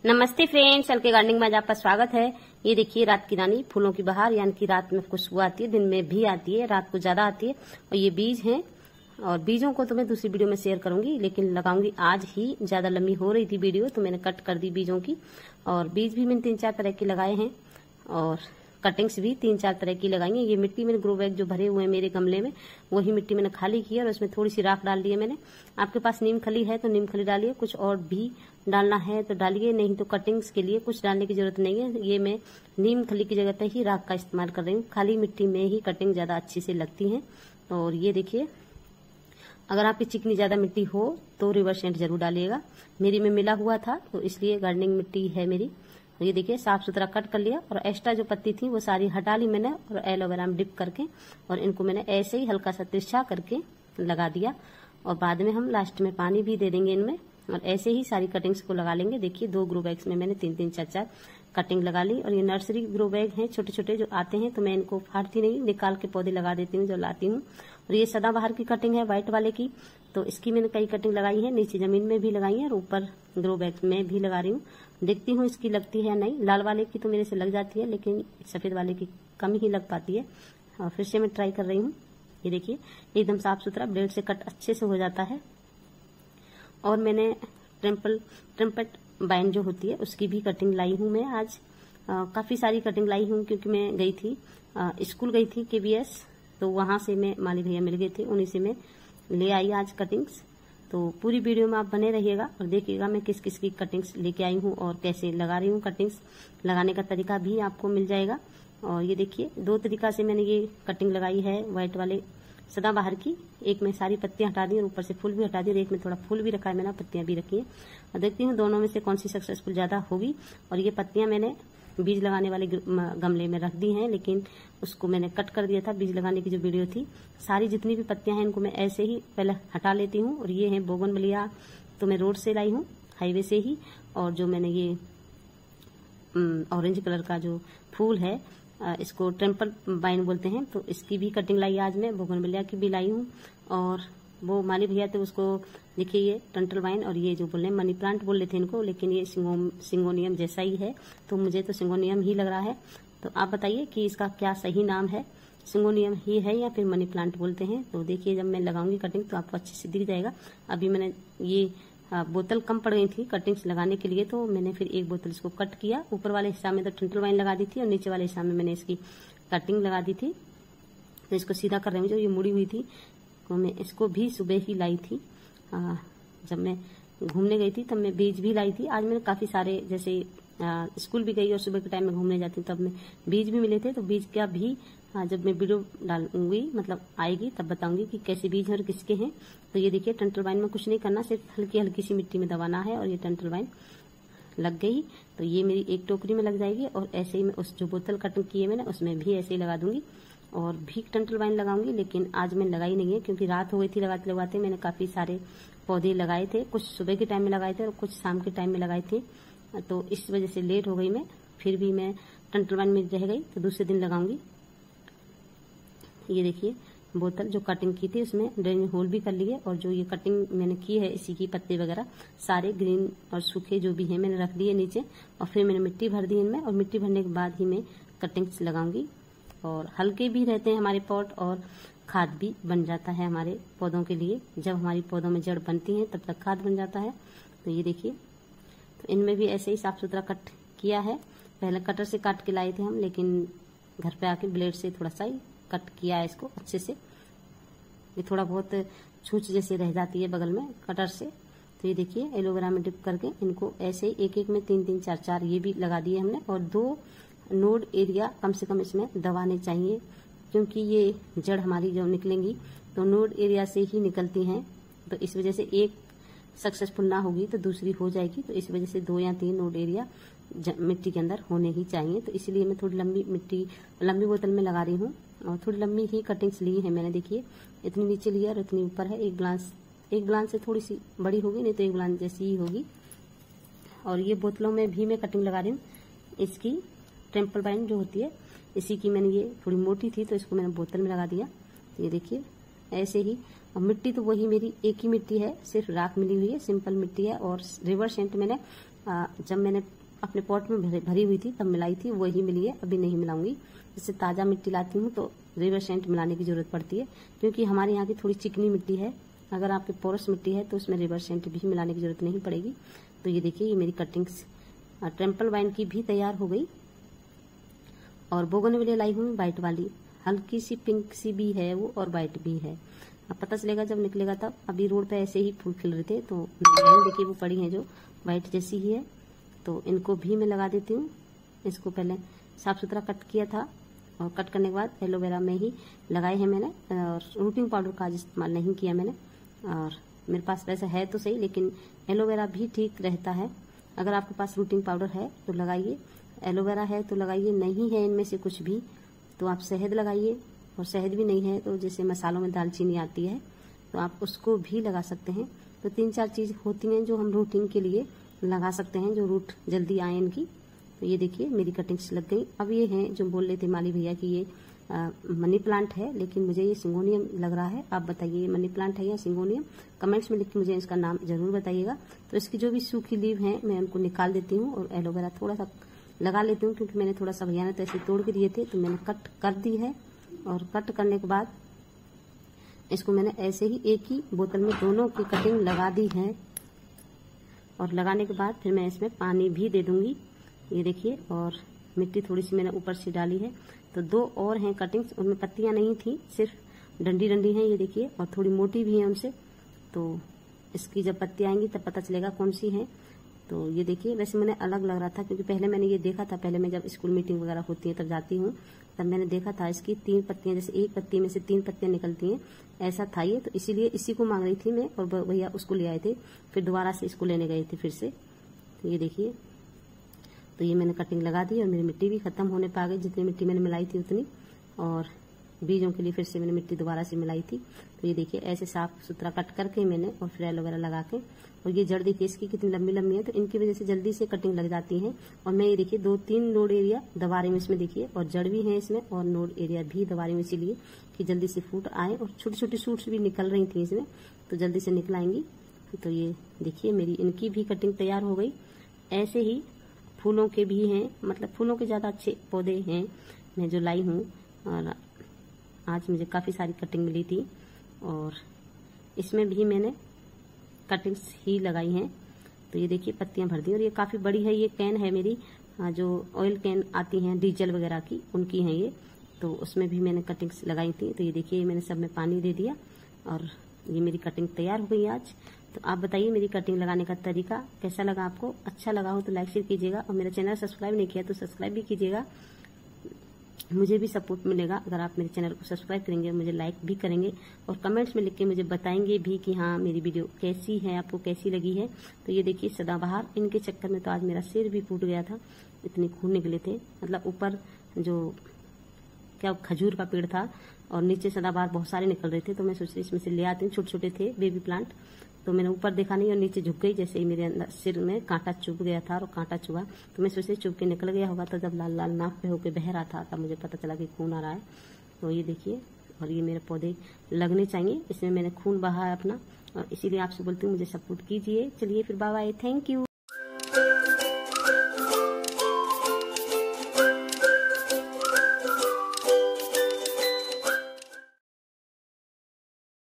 नमस्ते friends, LK gardening में आज आपका स्वागत है। ये देखिए रात की रानी फूलों की बहार, यानी कि रात में खुशबू आती है, दिन में भी आती है, रात को ज्यादा आती है। और ये बीज हैं और बीजों को तो मैं दूसरी वीडियो में शेयर करूंगी, लेकिन लगाऊंगी आज ही। ज्यादा लंबी हो रही थी वीडियो तो मैंने कट कर दी बीजों की। और बीज भी मैंने 3-4 तरह के लगाए हैं और कटिंग्स भी 3-4 तरह की लगाई हैं। ये मिट्टी में ग्रो बैग जो भरे हुए हैं मेरे गमले में, वही मिट्टी मैंने खाली की है और उसमें थोड़ी सी राख डाल दी है मैंने। आपके पास नीम खली है तो नीम खली डालिए, कुछ और भी डालना है तो डालिए, नहीं तो कटिंग्स के लिए कुछ डालने की जरूरत नहीं है। ये मैं नीम खली की जगह पर ही राख का इस्तेमाल कर रही हूँ। खाली मिट्टी में ही कटिंग ज्यादा अच्छी से लगती है। और ये देखिए, अगर आपकी चिकनी ज्यादा मिट्टी हो तो रिवर सेंट जरूर डालिएगा। मेरी में मिला हुआ था तो इसलिए गार्डनिंग मिट्टी है मेरी। ये देखिए साफ सुथरा कट कर लिया और एक्स्ट्रा जो पत्ती थी वो सारी हटा ली मैंने और एलोवेरा में डिप करके, और इनको मैंने ऐसे ही हल्का सा तिरछा करके लगा दिया। और बाद में हम लास्ट में पानी भी दे देंगे इनमें, और ऐसे ही सारी कटिंग्स को लगा लेंगे। देखिए 2 ग्रो बैग्स में मैंने 3-3, 4-4 कटिंग लगा ली। और ये नर्सरी ग्रो बैग हैं छोटे छोटे जो आते हैं, तो मैं इनको फाड़ती नहीं, निकाल के पौधे लगा देती हूँ जो लाती हूँ। और ये सदाबहार की कटिंग है व्हाइट वाले की, तो इसकी मैंने कई कटिंग लगाई है, नीचे जमीन में भी लगाई है और ऊपर ग्रो बैग में भी लगा रही हूँ। देखती हूँ इसकी लगती है या नहीं। लाल वाले की तो मेरे से लग जाती है, लेकिन सफेद वाले की कम ही लग पाती है। और फिर से मैं ट्राई कर रही हूँ। ये देखिए एकदम साफ सुथरा ब्लेड से कट अच्छे से हो जाता है। और मैंने ट्रम्पेट बाइन जो होती है उसकी भी कटिंग लाई हूँ मैं आज। काफी सारी कटिंग लाई हूँ क्योंकि मैं गई थी स्कूल गई थी KBS, तो वहां से मैं माली भैया मिल गए थे, उन्हीं से मैं ले आई आज कटिंग्स। तो पूरी वीडियो में आप बने रहिएगा और देखिएगा मैं किस किस की कटिंग्स लेके आई हूँ और कैसे लगा रही हूँ। कटिंग्स लगाने का तरीका भी आपको मिल जाएगा। और ये देखिए 2 तरीका से मैंने ये कटिंग लगाई है व्हाइट वाले सदाबहार की। एक में सारी पत्तियां हटा दी और ऊपर से फूल भी हटा दी, और एक में थोड़ा फूल भी रखा है मैंने, पत्तियां भी रखी है। और देखती हूँ दोनों में से कौन सी सक्सेसफुल ज्यादा होगी। और ये पत्तियां मैंने बीज लगाने वाले गमले में रख दी हैं, लेकिन उसको मैंने कट कर दिया था। बीज लगाने की जो वीडियो थी, सारी जितनी भी पत्तियां हैं इनको मैं ऐसे ही पहले हटा लेती हूँ। और ये है बोगनविलिया, तो मैं रोड से लाई हूँ, हाईवे से ही। और जो मैंने ये ऑरेंज कलर का जो फूल है, इसको टेम्पल बाइन बोलते हैं, तो इसकी भी कटिंग लाई आज मैं। बोगनविलिया की भी लाई हूँ। और वो माली भैया थे, उसको देखिए ये टंटल वाइन, और ये जो बोल रहे हैं मनी प्लांट बोल रहे थे इनको, लेकिन ये सिंगोनियम जैसा ही है, तो मुझे तो सिंगोनियम ही लग रहा है। तो आप बताइए कि इसका क्या सही नाम है, सिंगोनियम ही है या फिर मनी प्लांट बोलते हैं। तो देखिए जब मैं लगाऊंगी कटिंग तो आपको अच्छे से दिख जाएगा। अभी मैंने ये बोतल कम पड़ गई थी कटिंग्स लगाने के लिए, तो मैंने फिर एक बोतल इसको कट किया। ऊपर वाले हिस्सा में तो टंटल वाइन लगा दी थी और नीचे वाले हिस्सा में मैंने इसकी कटिंग लगा दी थी। तो इसको सीधा कर रही हूँ। जो ये मुड़ी हुई थी तो मैं इसको भी सुबह ही लाई थी। जब मैं घूमने गई थी तब मैं बीज भी लाई थी। आज मैंने काफी सारे, जैसे स्कूल भी गई और सुबह के टाइम में घूमने जाती हूँ तब मैं बीज भी मिले थे, तो बीज का भी जब मैं वीडियो डालूंगी, मतलब आएगी, तब बताऊंगी कि कैसे बीज और किसके हैं। तो ये देखिए टंटल वाइन में कुछ नहीं करना, सिर्फ हल्की हल्की सी मिट्टी में दबाना है और ये टंटल वाइन लग गई। तो ये मेरी एक टोकरी में लग जाएगी। और ऐसे ही मैं उस जो बोतल कटिंग की है मैंने उसमें भी ऐसे ही लगा दूंगी। और भी टंटल वाइन लगाऊंगी, लेकिन आज मैं लगाई नहीं है क्योंकि रात हो गई थी लगाते लगाते। मैंने काफी सारे पौधे लगाए थे, कुछ सुबह के टाइम में लगाए थे और कुछ शाम के टाइम में लगाए थे, तो इस वजह से लेट हो गई मैं। फिर भी मैं टंटल वाइन में रह गई तो दूसरे दिन लगाऊंगी। ये देखिए बोतल जो कटिंग की थी उसमें ड्रेनेज होल भी कर लिए, और जो ये कटिंग मैंने की है इसी की पत्ते वगैरह सारे ग्रीन और सूखे जो भी है मैंने रख दिए नीचे। और फिर मैंने मिट्टी भर दी इनमें, और मिट्टी भरने के बाद ही मैं कटिंग्स लगाऊंगी। और हल्के भी रहते हैं हमारे पॉट, और खाद भी बन जाता है हमारे पौधों के लिए। जब हमारी पौधों में जड़ बनती है तब तक खाद बन जाता है। तो ये देखिए, तो इनमें भी ऐसे ही साफ सुथरा कट किया है। पहले कटर से काट के लाए थे हम, लेकिन घर पे आके ब्लेड से थोड़ा सा ही कट किया है इसको अच्छे से। ये थोड़ा बहुत छूछ जैसे रह जाती है बगल में कटर से। तो ये देखिए एलोवेरा में डिप करके इनको ऐसे ही एक एक में 3-3, 4-4 ये भी लगा दिए हमने। और 2 नोड एरिया कम से कम इसमें दबाने चाहिए, क्योंकि ये जड़ हमारी जो निकलेंगी तो नोड एरिया से ही निकलती हैं। तो इस वजह से एक सक्सेसफुल ना होगी तो दूसरी हो जाएगी। तो इस वजह से 2 या 3 नोड एरिया मिट्टी के अंदर होने ही चाहिए। तो इसलिए मैं थोड़ी लंबी बोतल में लगा रही हूँ, और थोड़ी लंबी ही कटिंग्स ली है मैंने। देखिए इतनी नीचे लिया और इतनी ऊपर है। एक ग्लास से थोड़ी सी बड़ी होगी, नहीं तो एक ग्लास जैसी ही होगी। और ये बोतलों में भी मैं कटिंग लगा रही हूँ। इसकी टेम्पल वाइन जो होती है, इसी की मैंने, ये थोड़ी मोटी थी तो इसको मैंने बोतल में लगा दिया। तो ये देखिए ऐसे ही। और मिट्टी तो वही मेरी एक ही मिट्टी है, सिर्फ राख मिली हुई है, सिंपल मिट्टी है। और रिवर सेंट मैंने जब मैंने अपने पॉट में भरी हुई थी तब मिलाई थी, वही मिली है, अभी नहीं मिलाऊंगी। इससे ताज़ा मिट्टी लाती हूँ तो रिवर सेंट मिलाने की जरूरत पड़ती है, क्योंकि हमारे यहाँ की थोड़ी चिकनी मिट्टी है। अगर आपकी पोरस मिट्टी है तो उसमें रिवर सेंट भी मिलाने की जरूरत नहीं पड़ेगी। तो ये देखिए, ये मेरी कटिंग्स ट्रम्पल वाइन की भी तैयार हो गई। और बोगनविलिया लाई हूँ वाइट वाली, हल्की सी पिंक सी भी है वो और वाइट भी है। अब पता चलेगा जब निकलेगा तब। अभी रोड पे ऐसे ही फूल खिल रहे थे तो देखिए वो पड़ी हैं जो वाइट जैसी ही है, तो इनको भी मैं लगा देती हूँ। इसको पहले साफ सुथरा कट किया था और कट करने के बाद एलोवेरा में ही लगाए हैं मैंने, और रूटिंग पाउडर का आज इस्तेमाल नहीं किया मैंने। और मेरे पास वैसे है तो सही, लेकिन एलोवेरा भी ठीक रहता है। अगर आपके पास रूटिंग पाउडर है तो लगाइए, एलोवेरा है तो लगाइए, नहीं है इनमें से कुछ भी तो आप शहद लगाइए, और शहद भी नहीं है तो जैसे मसालों में दालचीनी आती है तो आप उसको भी लगा सकते हैं। तो 3-4 चीज़ होती हैं जो हम रूटिंग के लिए लगा सकते हैं, जो रूट जल्दी आए इनकी। तो ये देखिए मेरी कटिंग्स लग गई। अब ये हैं जो बोल रहे थे माली भैया कि ये मनी प्लांट है, लेकिन मुझे ये सिंगोनियम लग रहा है। आप बताइए ये मनी प्लांट है या सिंगोनियम, कमेंट्स में लिख के मुझे इसका नाम जरूर बताइएगा। तो इसकी जो भी सूखी लीव है मैं उनको निकाल देती हूँ और एलोवेरा थोड़ा सा लगा लेती हूँ, क्योंकि मैंने थोड़ा सा भैया ने तो ऐसे तोड़ के दिए थे तो मैंने कट कर दी है। और कट करने के बाद इसको मैंने ऐसे ही एक ही बोतल में दोनों की कटिंग लगा दी है। और लगाने के बाद फिर मैं इसमें पानी भी दे दूंगी, ये देखिए। और मिट्टी थोड़ी सी मैंने ऊपर से डाली है। तो 2 और हैं कटिंग्स, उनमें पत्तियां नहीं थी, सिर्फ डंडी डंडी हैं, ये देखिए। और थोड़ी मोटी भी है उनसे, तो इसकी जब पत्तियां आएंगी तब पता चलेगा कौन सी है। तो ये देखिए, वैसे मैंने अलग लग रहा था क्योंकि पहले मैंने ये देखा था, पहले मैं जब स्कूल मीटिंग वगैरह होती है तब जाती हूँ, तब मैंने देखा था इसकी 3 पत्तियां, जैसे एक पत्ती में से 3 पत्तियां निकलती हैं, ऐसा था ये। तो इसीलिए इसी को मांग रही थी मैं, और भैया उसको ले आए थे, फिर दोबारा से इसको लेने गए थे फिर से। तो ये देखिए, तो ये मैंने कटिंग लगा दी और मेरी मिट्टी भी खत्म होने पा गई, जितनी मिट्टी मैंने मिलाई थी उतनी। और बीजों के लिए फिर से मैंने मिट्टी दोबारा से मिलाई थी। तो ये देखिए ऐसे साफ सुथरा कट करके मैंने, और फिर एलोवेरा लगा के। और ये जड़ देखिए इसकी कितनी लंबी लंबी है, तो इनकी वजह से जल्दी से कटिंग लग जाती है। और मैं ये देखिए 2-3 नोड एरिया दबा रही हूँ इसमें, देखिए। और जड़ भी है इसमें और नोड एरिया भी दबा रही हूँ, इसीलिए कि जल्दी से फूट आए। और छोटी छोटी शूट्स भी निकल रही थी इसमें, तो जल्दी से निकल आएंगी। तो ये देखिए मेरी इनकी भी कटिंग तैयार हो गई। ऐसे ही फूलों के भी हैं, मतलब फूलों के ज़्यादा अच्छे पौधे हैं मैं जो लाई हूँ। और आज मुझे काफ़ी सारी कटिंग मिली थी, और इसमें भी मैंने कटिंग्स ही लगाई हैं। तो ये देखिए पत्तियां भर दी, और ये काफ़ी बड़ी है, ये कैन है मेरी, जो ऑयल कैन आती हैं डीजल वगैरह की, उनकी हैं ये। तो उसमें भी मैंने कटिंग्स लगाई थी। तो ये देखिए मैंने सब में पानी दे दिया, और ये मेरी कटिंग तैयार हो गई आज। तो आप बताइए मेरी कटिंग लगाने का तरीका कैसा लगा आपको। अच्छा लगा हो तो लाइक शेयर कीजिएगा, और मेरा चैनल सब्सक्राइब नहीं किया तो सब्सक्राइब भी कीजिएगा, मुझे भी सपोर्ट मिलेगा अगर आप मेरे चैनल को सब्सक्राइब करेंगे, मुझे लाइक भी करेंगे, और कमेंट्स में लिख के मुझे बताएंगे भी कि हाँ मेरी वीडियो कैसी है, आपको कैसी लगी है। तो ये देखिए सदाबहार, इनके चक्कर में तो आज मेरा सिर भी फूट गया था, इतने खून निकले थे। मतलब ऊपर जो क्या खजूर का पेड़ था और नीचे सदाबहार बहुत सारे निकल रहे थे, तो मैं सोची इसमें से ले आती हूँ, छोटे छोटे थे बेबी प्लांट। तो मैंने ऊपर देखा नहीं और नीचे झुक गई, जैसे ही मेरे अंदर सिर में कांटा चुभ गया था, और कांटा चुभा तो मैं सोची चुभ के निकल गया होगा। तो जब लाल लाल नाक पे होके बह रहा था तब मुझे पता चला कि खून आ रहा है। तो ये देखिए, और ये मेरे पौधे लगने चाहिए, इसमें मैंने खून बहा है अपना, और इसीलिए आपसे बोलती हूँ मुझे सपोर्ट कीजिए। चलिए फिर बाय बाय, थैंक यू।